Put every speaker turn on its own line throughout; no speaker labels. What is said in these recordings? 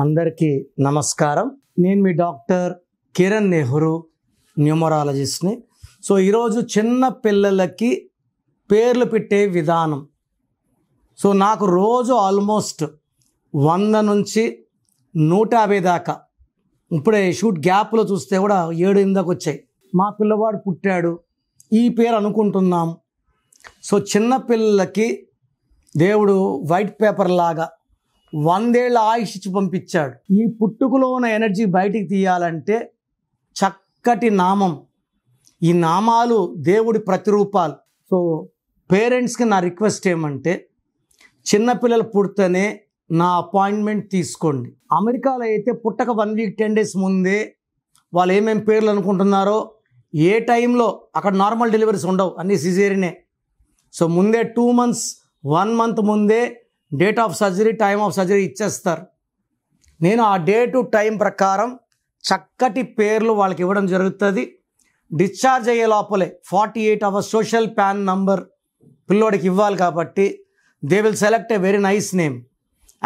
అందరికీ నమస్కారం. నేను మీ డాక్టర్ కిరణ్ నెహ్రూ, న్యూమరాలజిస్ట్ని. సో ఈరోజు చిన్న పిల్లలకి పేర్లు పెట్టే విధానం. సో నాకు రోజు ఆల్మోస్ట్ 100 నుంచి 150 దాకా, ఇప్పుడే షూట్ గ్యాప్లో చూస్తే కూడా 7-8 దాకా వచ్చాయి. మా పిల్లవాడు పుట్టాడు, ఈ పేరు అనుకుంటున్నాం. సో చిన్న పిల్లలకి దేవుడు వైట్ పేపర్ లాగా 100 ఏళ్ళ ఆయుష్ ఇచ్చి పంపించాడు. ఈ పుట్టుకలో ఉన్న ఎనర్జీ బయటికి తీయాలంటే చక్కటి నామం. ఈ నామాలు దేవుడి ప్రతిరూపాలు. సో పేరెంట్స్కి నా రిక్వెస్ట్ ఏమంటే, చిన్నపిల్లలు పుడితేనే నా అపాయింట్మెంట్ తీసుకోండి. అమెరికాలో అయితే పుట్టక 1 వీక్ 10 డేస్ ముందే వాళ్ళు ఏమేమి పేర్లు అనుకుంటున్నారో, ఏ టైంలో అక్కడ నార్మల్ డెలివరీస్ ఉండవు, అన్నీ సిజేరియనే. సో ముందే 2 months 1 month ముందే date of surgery, time of surgery ఇచ్చేస్తారు. నేను ఆ డేటు టైం ప్రకారం చక్కటి పేర్లు వాళ్ళకి ఇవ్వడం జరుగుతుంది. డిశ్చార్జ్ అయ్యే లోపలే 48 hours సోషల్ ప్యాన్ నంబర్ పిల్లోడికి ఇవ్వాలి. కాబట్టి they will select a very nice name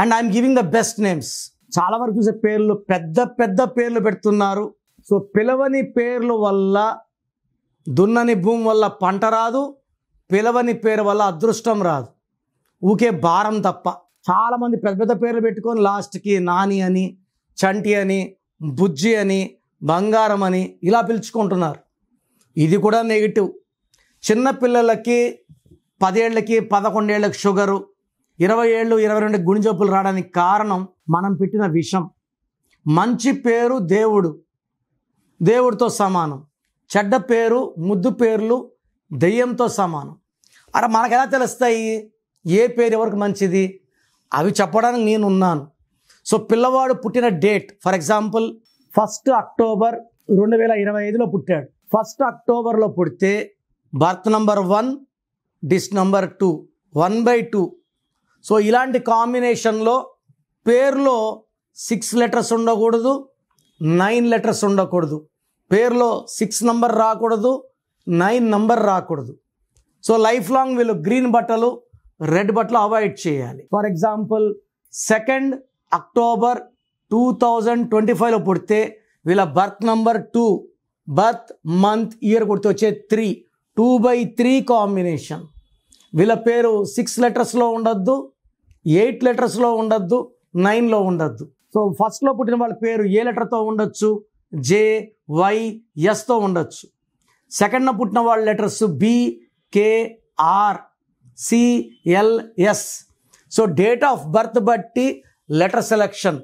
and I'm giving the best names. చాలా వరకు చూసే పేర్లు పెద్ద పెద్ద పేర్లు పెడుతున్నారు. సో పిలవని పేర్లు వల్ల, దున్నని భూమి వల్ల పంట రాదు, పిలవని పేరు వల్ల అదృష్టం రాదు, ఊకే భారం తప్ప. చాలామంది పెద్ద పెద్ద పేర్లు పెట్టుకొని లాస్ట్కి నాని అని, చంటి అని, బుజ్జి అని, బంగారం అని ఇలా పిలుచుకుంటున్నారు. ఇది కూడా నెగిటివ్. చిన్నపిల్లలకి 10 ఏళ్ళకి 11 ఏళ్ళకి షుగరు, 20 ఏళ్ళు 22 గుండె జబ్బులు రావడానికి కారణం మనం పెట్టిన విషం. మంచి పేరు దేవుడితో సమానం. చెడ్డ పేరు, ముద్దు పేర్లు దెయ్యంతో సమానం. అరే మనకు ఎలా తెలుస్తాయి ఏ పేరు ఎవరికి మంచిది? అవి చెప్పడానికి నేను ఉన్నాను. సో పిల్లవాడు పుట్టిన డేట్, ఫర్ ఎగ్జాంపుల్ 1 October 2025లో పుట్టాడు. 1 Octoberలో పుడితే బర్త్ నంబర్ 1, డిస్ నంబర్ 2, 1/2. సో ఇలాంటి కాంబినేషన్లో పేరులో 6 letters ఉండకూడదు, 9 letters ఉండకూడదు. పేరులో 6 number రాకూడదు, 9 number రాకూడదు. సో లైఫ్ లాంగ్ వీళ్ళు గ్రీన్ బట్టలు, రెడ్ బట్టలు అవాయిడ్ చేయాలి. ఫర్ ఎగ్జాంపుల్ 2 October 2025లో పుడితే వీళ్ళ birth number 2, birth month year కొడితే వచ్చే 3, 2/3 కాంబినేషన్. వీళ్ళ పేరు 6 letersలో ఉండొద్దు, 8 letersలో ఉండొద్దు, 9లో ఉండొద్దు. సో ఫస్ట్లో పుట్టిన వాళ్ళ పేరు ఏ లెటర్తో ఉండొచ్చు? జే, వై, ఎస్తో ఉండొచ్చు. సెకండ్న పుట్టిన వాళ్ళ letters B, K, R, C, L, S. So date of birth బట్టి లెటర్ సెలెక్షన్,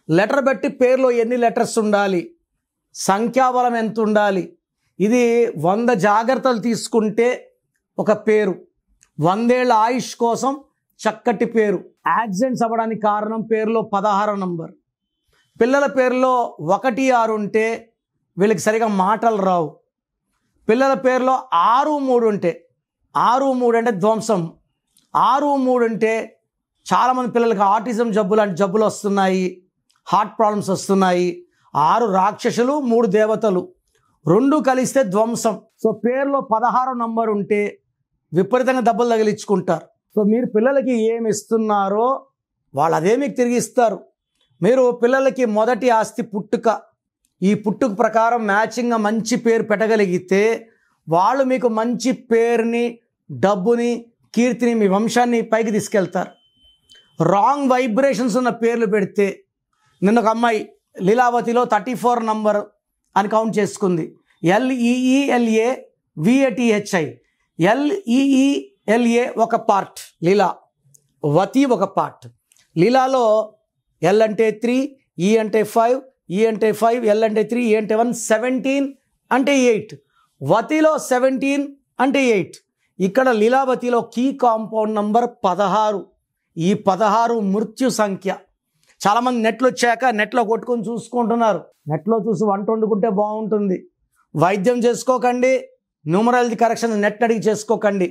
లెటర్ బట్టి పేరులో ఎన్ని లెటర్స్ ఉండాలి, సంఖ్యాబలం ఎంత ఉండాలి, ఇది 100 జాగ్రత్తలు తీసుకుంటే ఒక పేరు. 100 ఏళ్ళ ఆయుష్ కోసం చక్కటి పేరు. యాక్సిడెంట్స్ అవ్వడానికి కారణం పేరులో 16వ నంబర్. పిల్లల పేరులో 1, 6 ఉంటే వీళ్ళకి సరిగా మాటలు రావు. పిల్లల పేరులో 6, 3 ఉంటే, 6, 3 అంటే ధ్వంసం. 6, 3 అంటే చాలామంది పిల్లలకి ఆటిజం జబ్బు లాంటి జబ్బులు వస్తున్నాయి, హార్ట్ ప్రాబ్లమ్స్ వస్తున్నాయి. 6 రాక్షసులు, 3 దేవతలు, 2 కలిస్తే ధ్వంసం. సో పేరులో 16వ నంబర్ ఉంటే విపరీతంగా దెబ్బలు తగిలించుకుంటారు. సో మీరు పిల్లలకి ఏమి ఇస్తున్నారో వాళ్ళు అదే మీకు తిరిగి ఇస్తారు. మీరు పిల్లలకి మొదటి ఆస్తి పుట్టుక. ఈ పుట్టుక ప్రకారం మ్యాచింగ్గా మంచి పేరు పెట్టగలిగితే వాళ్ళు మీకు మంచి పేరుని, డబ్బుని, కీర్తిని, మీ వంశాన్ని పైకి తీసుకెళ్తారు. రాంగ్ వైబ్రేషన్స్ ఉన్న పేర్లు పెడితే, నిన్న ఒక అమ్మాయి లీలావతిలో 34 నంబర్ అని కౌంట్ చేసుకుంది. LEELA VATHI. LEELA ఒక పార్ట్, లీలావతి ఒక పార్ట్. లీలాలో L అంటే 3, E అంటే 5, E అంటే 5, L అంటే 3, E అంటే 1, 17 అంటే 8. వతిలో 17 అంటే 8. ఇక్కడ లీలావతిలో కీ కాంపౌండ్ నంబర్ 16. ఈ 16 మృత్యు సంఖ్య. చాలామంది నెట్లో వచ్చాక నెట్లో కొట్టుకొని చూసుకుంటున్నారు. నెట్లో చూసి వంట వండుకుంటే బాగుంటుంది. వైద్యం చేసుకోకండి, న్యూమరాలజీ కరెక్షన్ నెట్ అడిగి చేసుకోకండి.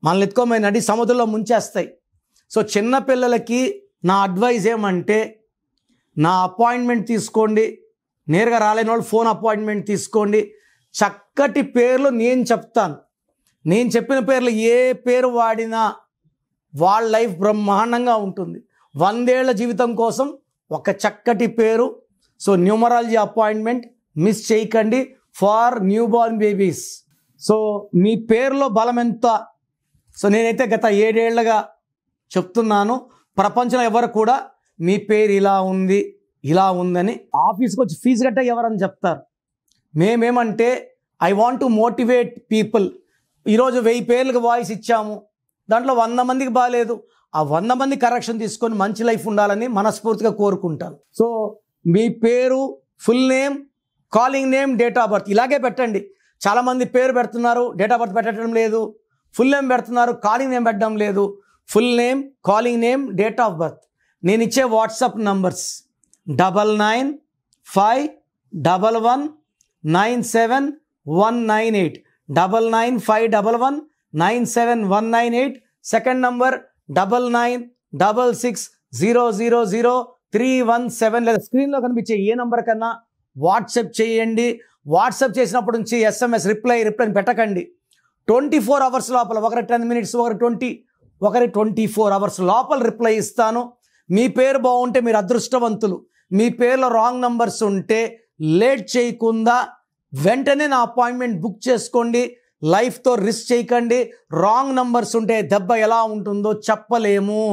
మనల్ని ఎత్తుకోమని నడి సముద్రంలో ముంచేస్తాయి. సో చిన్నపిల్లలకి నా అడ్వైజ్ ఏమంటే, నా అపాయింట్మెంట్ తీసుకోండి. నేరుగా రాలేని వాళ్ళు ఫోన్ అపాయింట్మెంట్ తీసుకోండి. చక్కటి పేర్లు నేను చెప్తాను. నేను చెప్పిన పేర్లు ఏ పేరు వాడినా వాళ్ళ లైఫ్ బ్రహ్మాండంగా ఉంటుంది. 100 ఏళ్ల జీవితం కోసం ఒక చక్కటి పేరు. సో న్యూమరాలజీ అపాయింట్మెంట్ మిస్ చేయకండి for newborn babies. So మీ పేరులో బలం ఎంత? సో నేనైతే గత 7 ఏళ్లుగా చెప్తున్నాను, ప్రపంచంలో ఎవరు కూడా మీ పేరు ఇలా ఉంది ఇలా ఉందని ఆఫీస్కి వచ్చి ఫీజు కట్ట ఎవరని చెప్తారు. మేమేమంటే I want to motivate people. ఈరోజు 1000 పేర్లకు వాయిస్ ఇచ్చాము, దాంట్లో 100 మందికి బాగాలేదు, ఆ 100 మంది కరెక్షన్ తీసుకొని మంచి లైఫ్ ఉండాలని మనస్ఫూర్తిగా కోరుకుంటాను. సో మీ పేరు, full name, calling name, date of birth ఇలాగే పెట్టండి. చాలామంది పేరు పెడుతున్నారు, డేట్ ఆఫ్ బర్త్ పెట్టడం లేదు. ఫుల్ నేమ్ పెడుతున్నారు, కాలింగ్ నేమ్ పెట్టడం లేదు. Full name, calling name, date of birth. నేను ఇచ్చే వాట్సాప్ నంబర్స్ 9951197198, 9951197198. Second number 9966000317. లేదా స్క్రీన్లో కనిపించే ఏ నంబర్ కన్నా వాట్సాప్ చేయండి. వాట్సాప్ చేసినప్పటి నుంచి SMS రిప్లై పెట్టకండి. 24 అవర్స్ లోపల, ఒకరి 10 మినిట్స్, ఒకరి 24 అవర్స్ లోపల రిప్లై ఇస్తాను. మీ పేరు బాగుంటే మీరు అదృష్టవంతులు. మీ పేరులో రాంగ్ నంబర్స్ ఉంటే లేట్ చేయకుండా వెంటనే నా అపాయింట్మెంట్ బుక్ చేసుకోండి. లైఫ్తో రిస్క్ చేయకండి. రాంగ్ నంబర్స్ ఉంటే దెబ్బ ఎలా ఉంటుందో చెప్పలేము.